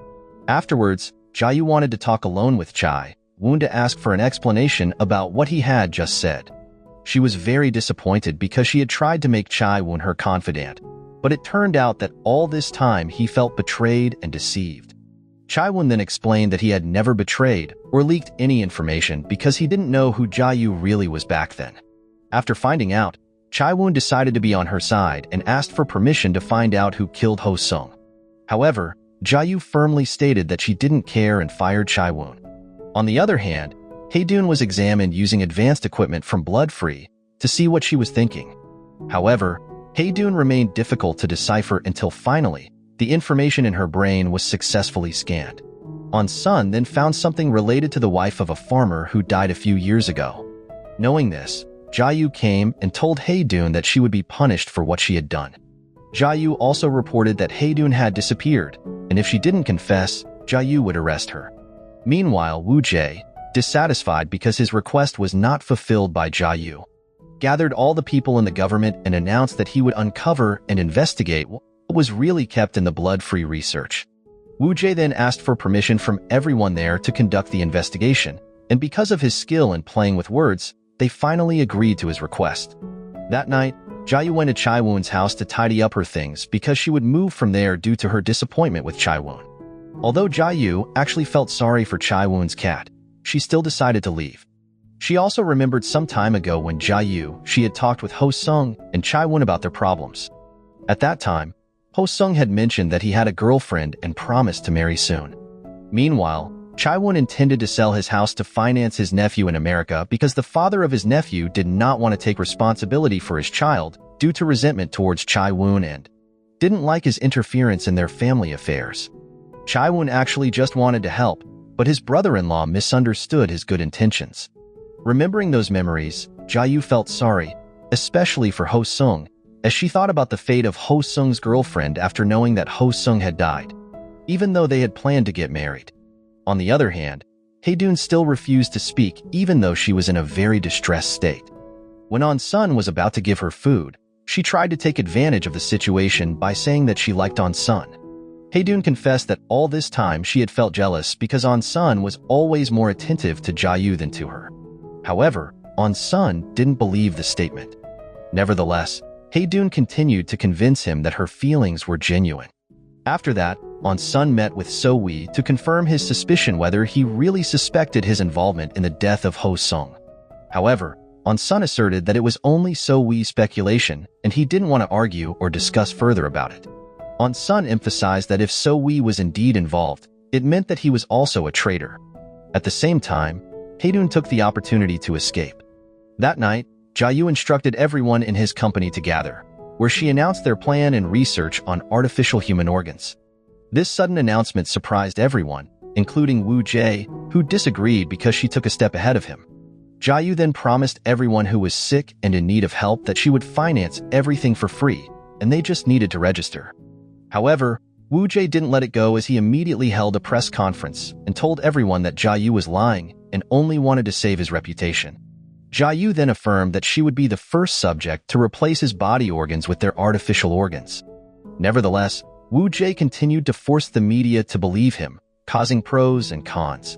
Afterwards, Jayu wanted to talk alone with Chiwan to ask for an explanation about what he had just said. She was very disappointed because she had tried to make Chiwan her confidant, but it turned out that all this time he felt betrayed and deceived. Chiwan then explained that he had never betrayed or leaked any information because he didn't know who Jayu really was back then. After finding out, Chiwan decided to be on her side and asked for permission to find out who killed Ho Sung. However, Jayu firmly stated that she didn't care and fired Chiwan. On the other hand, Heun was examined using advanced equipment from Blood Free to see what she was thinking. However, Heun remained difficult to decipher until finally, the information in her brain was successfully scanned. Sun then found something related to the wife of a farmer who died a few years ago. Knowing this, Jayu came and told Heun that she would be punished for what she had done. Jayu also reported that Heun had disappeared, and if she didn't confess, Jayu would arrest her. Meanwhile, Woo Jae, dissatisfied because his request was not fulfilled by Jia, gathered all the people in the government and announced that he would uncover and investigate what was really kept in the blood-free research. Woo-jae then asked for permission from everyone there to conduct the investigation, and because of his skill in playing with words, they finally agreed to his request. That night, Jia went to Chiwan's house to tidy up her things because she would move from there due to her disappointment with Chiwan. Although Jia actually felt sorry for Chiwan's cat, she still decided to leave. She also remembered some time ago when she had talked with Ho-sung and Chiwan about their problems. At that time, Ho-sung had mentioned that he had a girlfriend and promised to marry soon. Meanwhile, Chiwan intended to sell his house to finance his nephew in America because the father of his nephew did not want to take responsibility for his child due to resentment towards Chiwan and didn't like his interference in their family affairs. Chiwan actually just wanted to help, but his brother-in-law misunderstood his good intentions. Remembering those memories, Jia felt sorry, especially for Ho-sung, as she thought about the fate of Ho-sung's girlfriend after knowing that Ho-sung had died, even though they had planned to get married. On the other hand, Heun still refused to speak even though she was in a very distressed state. When On-sun was about to give her food, she tried to take advantage of the situation by saying that she liked On-sun. Heun confessed that all this time she had felt jealous because On-sun was always more attentive to Jia than to her. However, On-sun didn't believe the statement. Nevertheless, Heun continued to convince him that her feelings were genuine. After that, On-sun met with So-wee to confirm his suspicion whether he really suspected his involvement in the death of Ho-sung. However, On-sun asserted that it was only So-wee's speculation and he didn't want to argue or discuss further about it. On-sun emphasized that if So-wee was indeed involved, it meant that he was also a traitor. At the same time, Heun took the opportunity to escape. That night, Jia instructed everyone in his company to gather, where she announced their plan and research on artificial human organs. This sudden announcement surprised everyone, including Woo-jae, who disagreed because she took a step ahead of him. Jia then promised everyone who was sick and in need of help that she would finance everything for free, and they just needed to register. However, Woo-jae didn't let it go as he immediately held a press conference and told everyone that Jia was lying and only wanted to save his reputation. Jia then affirmed that she would be the first subject to replace his body organs with their artificial organs. Nevertheless, Woo-jae continued to force the media to believe him, causing pros and cons.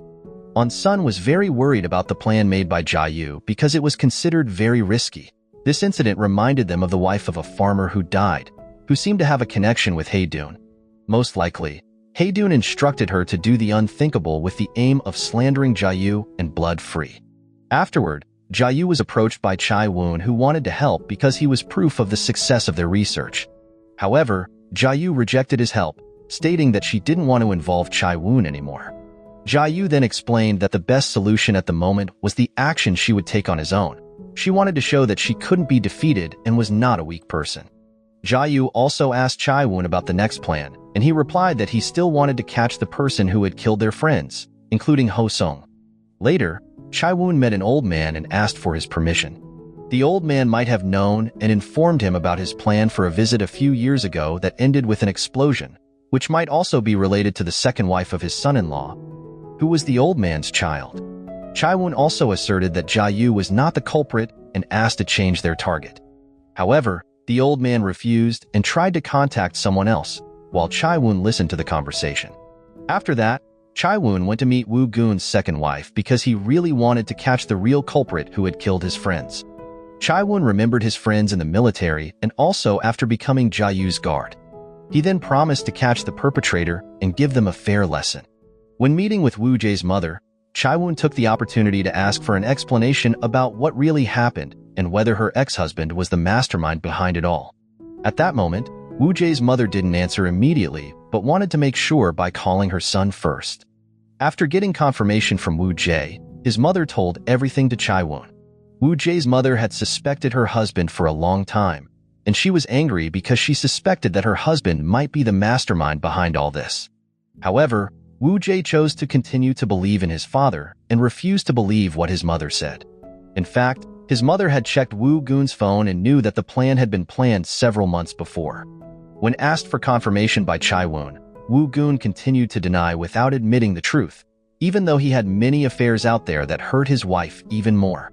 On-sun was very worried about the plan made by Jia because it was considered very risky. This incident reminded them of the wife of a farmer who died, who seemed to have a connection with Heun. Most likely, Heun instructed her to do the unthinkable with the aim of slandering Jia and blood-free. Afterward, Jia was approached by Chiwan who wanted to help because he was proof of the success of their research. However, Jia rejected his help, stating that she didn't want to involve Chiwan anymore. Jia then explained that the best solution at the moment was the action she would take on his own. She wanted to show that she couldn't be defeated and was not a weak person. Jia also asked Chiwan about the next plan, and he replied that he still wanted to catch the person who had killed their friends, including Ho-sung. Later, Chiwan met an old man and asked for his permission. The old man might have known and informed him about his plan for a visit a few years ago that ended with an explosion, which might also be related to the second wife of his son-in-law, who was the old man's child. Chiwan also asserted that Jia was not the culprit and asked to change their target. However, the old man refused and tried to contact someone else, while Chiwan listened to the conversation. After that, Chiwan went to meet Woo-gun's second wife because he really wanted to catch the real culprit who had killed his friends. Chiwan remembered his friends in the military and also after becoming Jia's guard. He then promised to catch the perpetrator and give them a fair lesson. When meeting with Woo-jae's mother, Chiwan took the opportunity to ask for an explanation about what really happened and whether her ex-husband was the mastermind behind it all. At that moment, Woo-jae's mother didn't answer immediately, but wanted to make sure by calling her son first. After getting confirmation from Woo-jae, his mother told everything to Chiwan. Woo-jae's mother had suspected her husband for a long time, and she was angry because she suspected that her husband might be the mastermind behind all this. However, Woo-jae chose to continue to believe in his father and refused to believe what his mother said. In fact, his mother had checked Woo-gun's phone and knew that the plan had been planned several months before. When asked for confirmation by Chiwan, Woo-gun continued to deny without admitting the truth, even though he had many affairs out there that hurt his wife even more.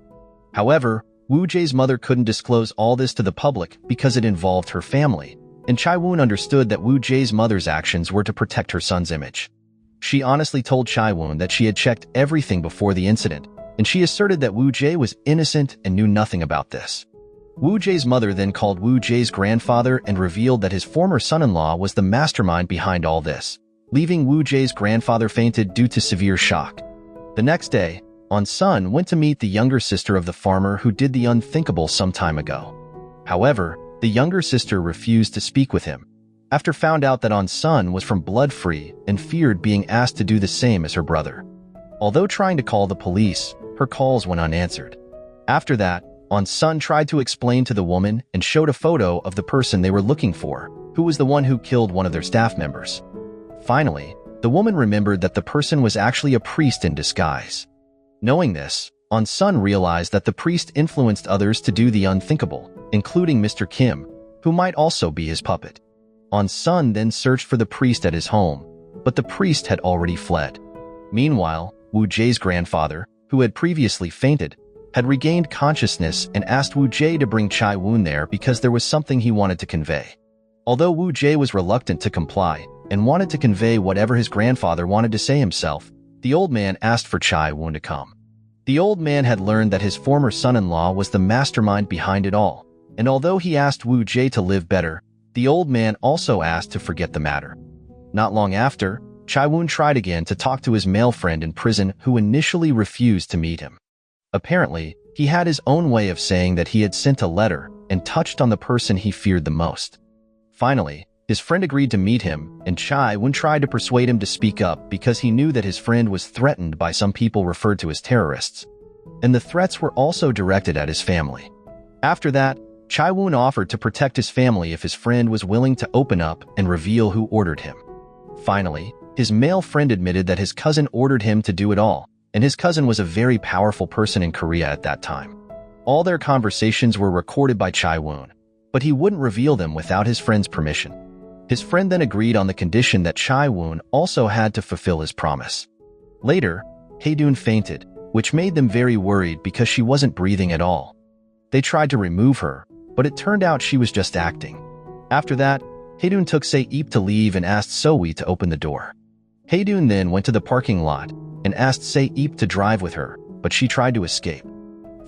However, Woo Jae's mother couldn't disclose all this to the public because it involved her family, and Chiwan understood that Woo Jae's mother's actions were to protect her son's image. She honestly told Chiwan that she had checked everything before the incident, and she asserted that Woo Jae was innocent and knew nothing about this. Woo Jae's mother then called Woo Jae's grandfather and revealed that his former son-in-law was the mastermind behind all this, leaving Woo Jae's grandfather fainted due to severe shock. The next day, Sun went to meet the younger sister of the farmer who did the unthinkable some time ago. However, the younger sister refused to speak with him, after found out that Sun was from blood-free and feared being asked to do the same as her brother. Although trying to call the police, her calls went unanswered. After that, Sun tried to explain to the woman and showed a photo of the person they were looking for, who was the one who killed one of their staff members. Finally, the woman remembered that the person was actually a priest in disguise. Knowing this, Sun realized that the priest influenced others to do the unthinkable, including Mr. Kim, who might also be his puppet. Sun then searched for the priest at his home, but the priest had already fled. Meanwhile, Woo Jae's grandfather, who had previously fainted, had regained consciousness and asked Woo Jae to bring Chiwan there because there was something he wanted to convey. Although Woo Jae was reluctant to comply and wanted to convey whatever his grandfather wanted to say himself, the old man asked for Chiwan to come. The old man had learned that his former son-in-law was the mastermind behind it all, and although he asked Woo Jae to live better, the old man also asked to forget the matter. Not long after, Chiwan tried again to talk to his male friend in prison who initially refused to meet him. Apparently, he had his own way of saying that he had sent a letter and touched on the person he feared the most. Finally, his friend agreed to meet him, and Chiwan tried to persuade him to speak up because he knew that his friend was threatened by some people referred to as terrorists, and the threats were also directed at his family. After that, Chiwan offered to protect his family if his friend was willing to open up and reveal who ordered him. Finally, his male friend admitted that his cousin ordered him to do it all, and his cousin was a very powerful person in Korea at that time. All their conversations were recorded by Chiwan, but he wouldn't reveal them without his friend's permission. His friend then agreed on the condition that Chiwan also had to fulfill his promise. Later, Heun fainted, which made them very worried because she wasn't breathing at all. They tried to remove her, but it turned out she was just acting. After that, Heun took Seep to leave and asked Soe to open the door. Heun then went to the parking lot and asked Seep to drive with her, but she tried to escape.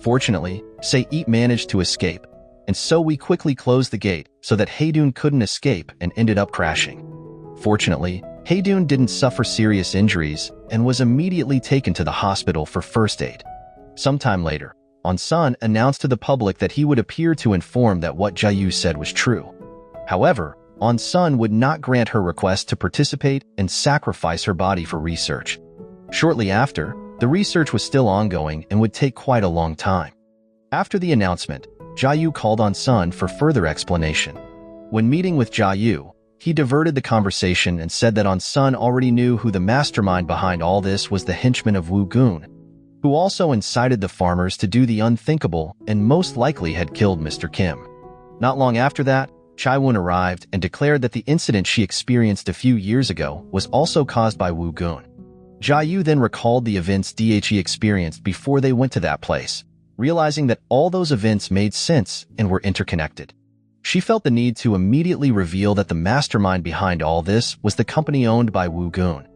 Fortunately, Seep managed to escape, and Soe quickly closed the gate so that Heun couldn't escape and ended up crashing. Fortunately, Heun didn't suffer serious injuries and was immediately taken to the hospital for first aid. Sometime later, Sun announced to the public that he would appear to inform that what Jayu said was true. However, Sun would not grant her request to participate and sacrifice her body for research. Shortly after, the research was still ongoing and would take quite a long time. After the announcement, Jayu called Sun for further explanation. When meeting with Jayu, he diverted the conversation and said that Sun already knew who the mastermind behind all this was, the henchman of Woo Goon, who also incited the farmers to do the unthinkable and most likely had killed Mr. Kim. Not long after that, Chiwan arrived and declared that the incident she experienced a few years ago was also caused by Woo Goon. Jayu then recalled the events he experienced before they went to that place, realizing that all those events made sense and were interconnected. She felt the need to immediately reveal that the mastermind behind all this was the company owned by Woo Goon.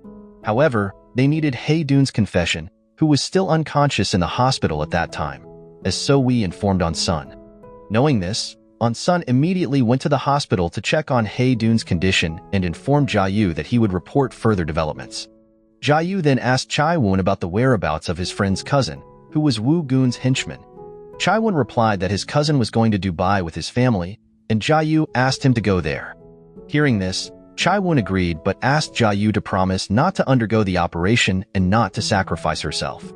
However, they needed Heun's confession, who was still unconscious in the hospital at that time, as Soe informed Sun. Knowing this, Sun immediately went to the hospital to check on Heun's condition and informed Jayu that he would report further developments. Jayu then asked Chiwan about the whereabouts of his friend's cousin, who was Woo Goon's henchman. Chiwan replied that his cousin was going to Dubai with his family, and Jayu asked him to go there. Hearing this, Chiwan agreed but asked Jayu to promise not to undergo the operation and not to sacrifice herself.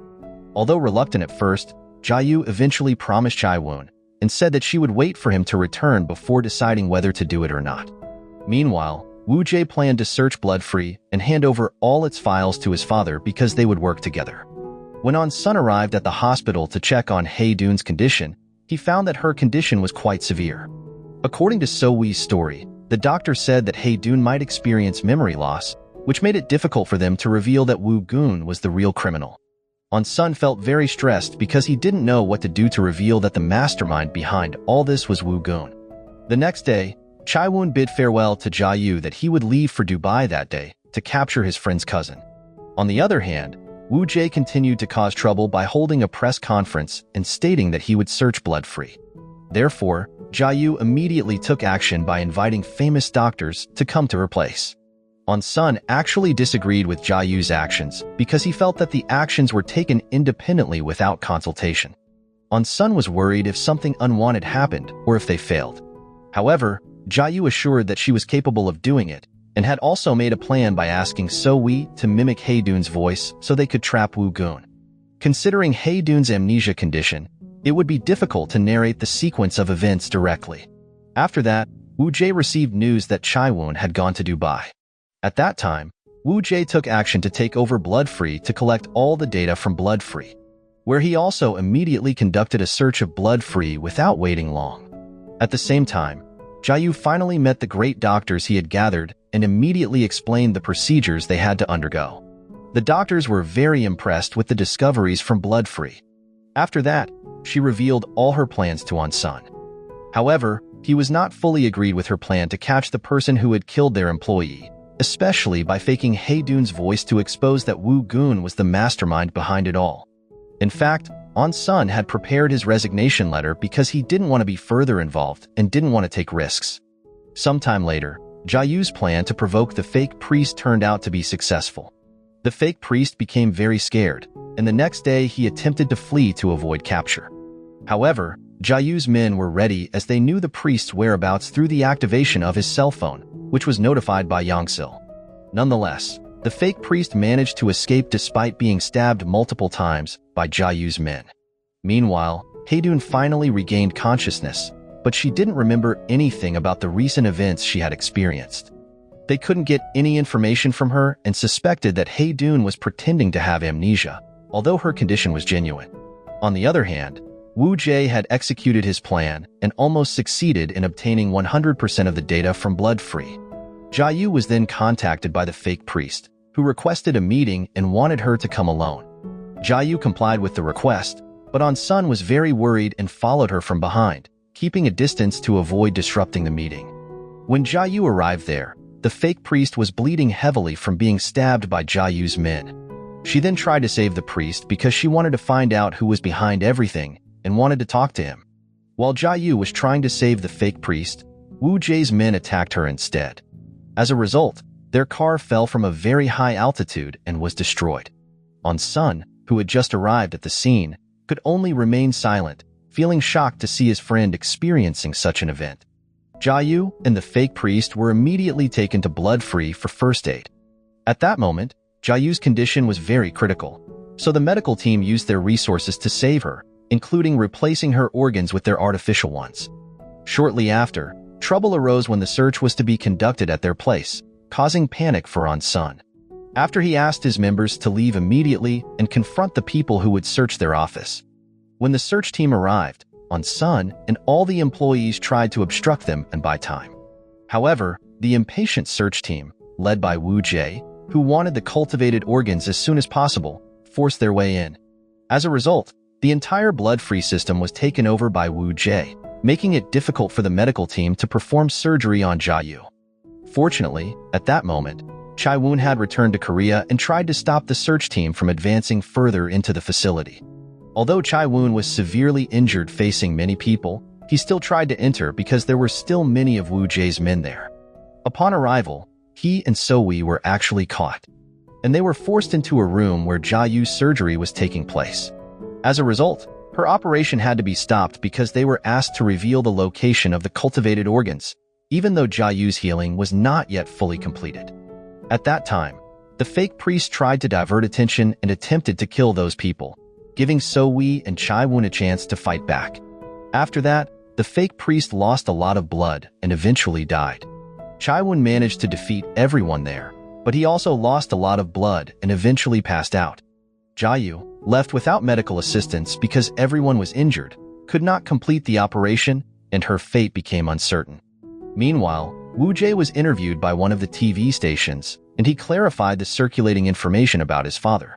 Although reluctant at first, Jayu eventually promised Chiwan and said that she would wait for him to return before deciding whether to do it or not. Meanwhile, Woo Jae planned to search blood-free and hand over all its files to his father because they would work together. When Sun arrived at the hospital to check on Heun's condition, he found that her condition was quite severe. According to Soe's story, the doctor said that Heun might experience memory loss which made it difficult for them to reveal that Woon was the real criminal. Sun felt very stressed because he didn't know what to do to reveal that the mastermind behind all this was Woon. The next day, Chiwan bid farewell to Jia that he would leave for Dubai that day to capture his friend's cousin. On the other hand, Woo Jae continued to cause trouble by holding a press conference and stating that he would search blood-free. Therefore, Jia immediately took action by inviting famous doctors to come to her place. Sun actually disagreed with Jia's actions because he felt that the actions were taken independently without consultation. Sun was worried if something unwanted happened or if they failed. However, Jia assured that she was capable of doing it and had also made a plan by asking So-wee to mimic Heun's voice so they could trap Woon. Considering Heun's amnesia condition, it would be difficult to narrate the sequence of events directly. After that, Woo Jae received news that Chiwan had gone to Dubai. At that time, Woo Jae took action to take over Blood-Free to collect all the data from Blood-Free, where he also immediately conducted a search of Blood-Free without waiting long. At the same time, Jia finally met the great doctors he had gathered and immediately explained the procedures they had to undergo. The doctors were very impressed with the discoveries from Blood-Free. After that, she revealed all her plans to Sun. However, he was not fully agreed with her plan to catch the person who had killed their employee, especially by faking Heun's voice to expose that Woon was the mastermind behind it all. In fact, Sun had prepared his resignation letter because he didn't want to be further involved and didn't want to take risks. Sometime later, Jia's plan to provoke the fake priest turned out to be successful. The fake priest became very scared, and the next day he attempted to flee to avoid capture. However, Jia's men were ready as they knew the priest's whereabouts through the activation of his cell phone, which was notified by Yangsil. Nonetheless, the fake priest managed to escape despite being stabbed multiple times by Jia's men. Meanwhile, Heun finally regained consciousness, but she didn't remember anything about the recent events she had experienced. They couldn't get any information from her and suspected that Heun was pretending to have amnesia, although her condition was genuine. On the other hand, Woo Jae had executed his plan and almost succeeded in obtaining 100% of the data from Blood-Free. Jia was then contacted by the fake priest, who requested a meeting and wanted her to come alone. Jia complied with the request, but Sun was very worried and followed her from behind, keeping a distance to avoid disrupting the meeting. When Jia arrived there, the fake priest was bleeding heavily from being stabbed by Jia's men. She then tried to save the priest because she wanted to find out who was behind everything and wanted to talk to him. While Jia was trying to save the fake priest, Woo Jae's men attacked her instead. As a result, their car fell from a very high altitude and was destroyed. Sun, who had just arrived at the scene, could only remain silent, feeling shocked to see his friend experiencing such an event. Jia and the fake priest were immediately taken to Blood-Free for first aid. At that moment, Jia's condition was very critical, so the medical team used their resources to save her, including replacing her organs with their artificial ones. Shortly after, trouble arose when the search was to be conducted at their place, causing panic for Sun. After he asked his members to leave immediately and confront the people who would search their office. When the search team arrived, Sun and all the employees tried to obstruct them and buy time. However, the impatient search team, led by Woo Jae, who wanted the cultivated organs as soon as possible, forced their way in. As a result, the entire Blood-Free system was taken over by Woo Jae, making it difficult for the medical team to perform surgery on Jia. Fortunately, at that moment, Chiwan had returned to Korea and tried to stop the search team from advancing further into the facility. Although Chiwan was severely injured facing many people, he still tried to enter because there were still many of Woo Jae's men there. Upon arrival, he and So-wee were actually caught, and they were forced into a room where Jia's surgery was taking place. As a result, her operation had to be stopped because they were asked to reveal the location of the cultivated organs, even though Jia's healing was not yet fully completed. At that time, the fake priest tried to divert attention and attempted to kill those people, giving So-wee and Chiwan a chance to fight back. After that, the fake priest lost a lot of blood and eventually died. Chiwan managed to defeat everyone there, but he also lost a lot of blood and eventually passed out. Jia, left without medical assistance because everyone was injured, could not complete the operation and her fate became uncertain. Meanwhile, Woo Jae was interviewed by one of the TV stations, and he clarified the circulating information about his father.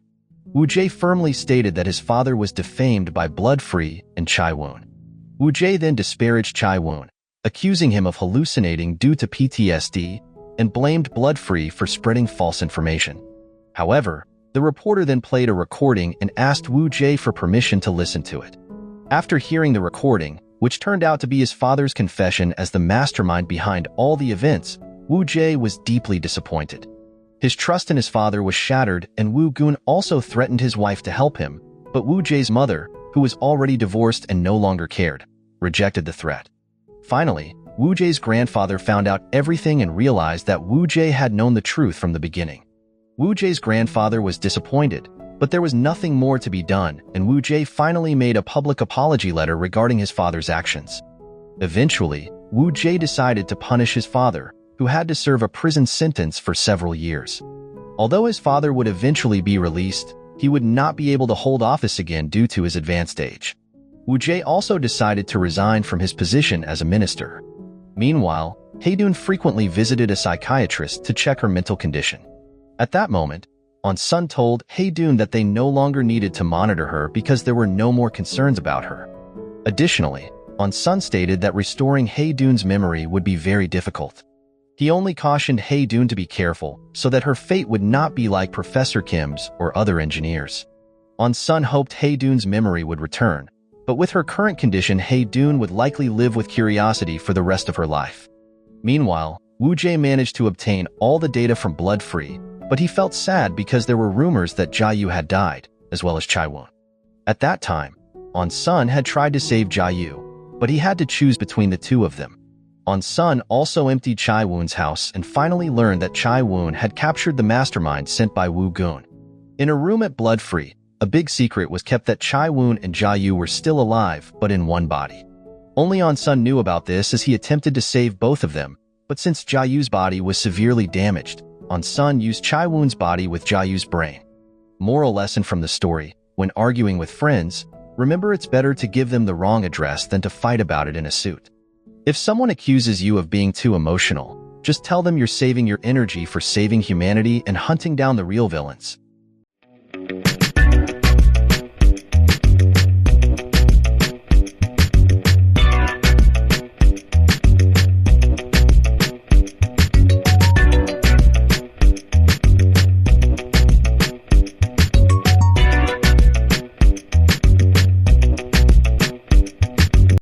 Wu Jie firmly stated that his father was defamed by Blood-Free and Chiwan. Wu Jie then disparaged Chiwan, accusing him of hallucinating due to PTSD, and blamed Blood-Free for spreading false information. However, the reporter then played a recording and asked Wu Jie for permission to listen to it. After hearing the recording, which turned out to be his father's confession as the mastermind behind all the events, Wu Jie was deeply disappointed. His trust in his father was shattered, and Wu Gun also threatened his wife to help him, but Wu Jie's mother, who was already divorced and no longer cared, rejected the threat. Finally, Wu Jie's grandfather found out everything and realized that Wu Jie had known the truth from the beginning. Wu Jie's grandfather was disappointed, but there was nothing more to be done, and Wu Jie finally made a public apology letter regarding his father's actions. Eventually, Wu Jie decided to punish his father, who had to serve a prison sentence for several years. Although his father would eventually be released, he would not be able to hold office again due to his advanced age. Wu Jie also decided to resign from his position as a minister. Meanwhile, Heun frequently visited a psychiatrist to check her mental condition. At that moment, Sun told Heun that they no longer needed to monitor her because there were no more concerns about her. Additionally, Sun stated that restoring Heun's memory would be very difficult. He only cautioned Heun to be careful so that her fate would not be like Professor Kim's or other engineers. Sun hoped Heun's memory would return, but with her current condition, Heun would likely live with curiosity for the rest of her life. Meanwhile, Wu Jie managed to obtain all the data from Blood-Free, but he felt sad because there were rumors that Jiayu had died, as well as Chiwan. At that time, Sun had tried to save Jiayu, but he had to choose between the two of them. Sun also emptied Chiwan's house and finally learned that Chiwan had captured the mastermind sent by Wu Gun. In a room at Blood-Free, a big secret was kept that Chiwan and Jiayu were still alive, but in one body. Only Sun knew about this as he attempted to save both of them, but since Jiayu's body was severely damaged, Sun used Chiwan's body with Jiayu's brain. Moral lesson from the story: when arguing with friends, remember it's better to give them the wrong address than to fight about it in a suit. If someone accuses you of being too emotional, just tell them you're saving your energy for saving humanity and hunting down the real villains.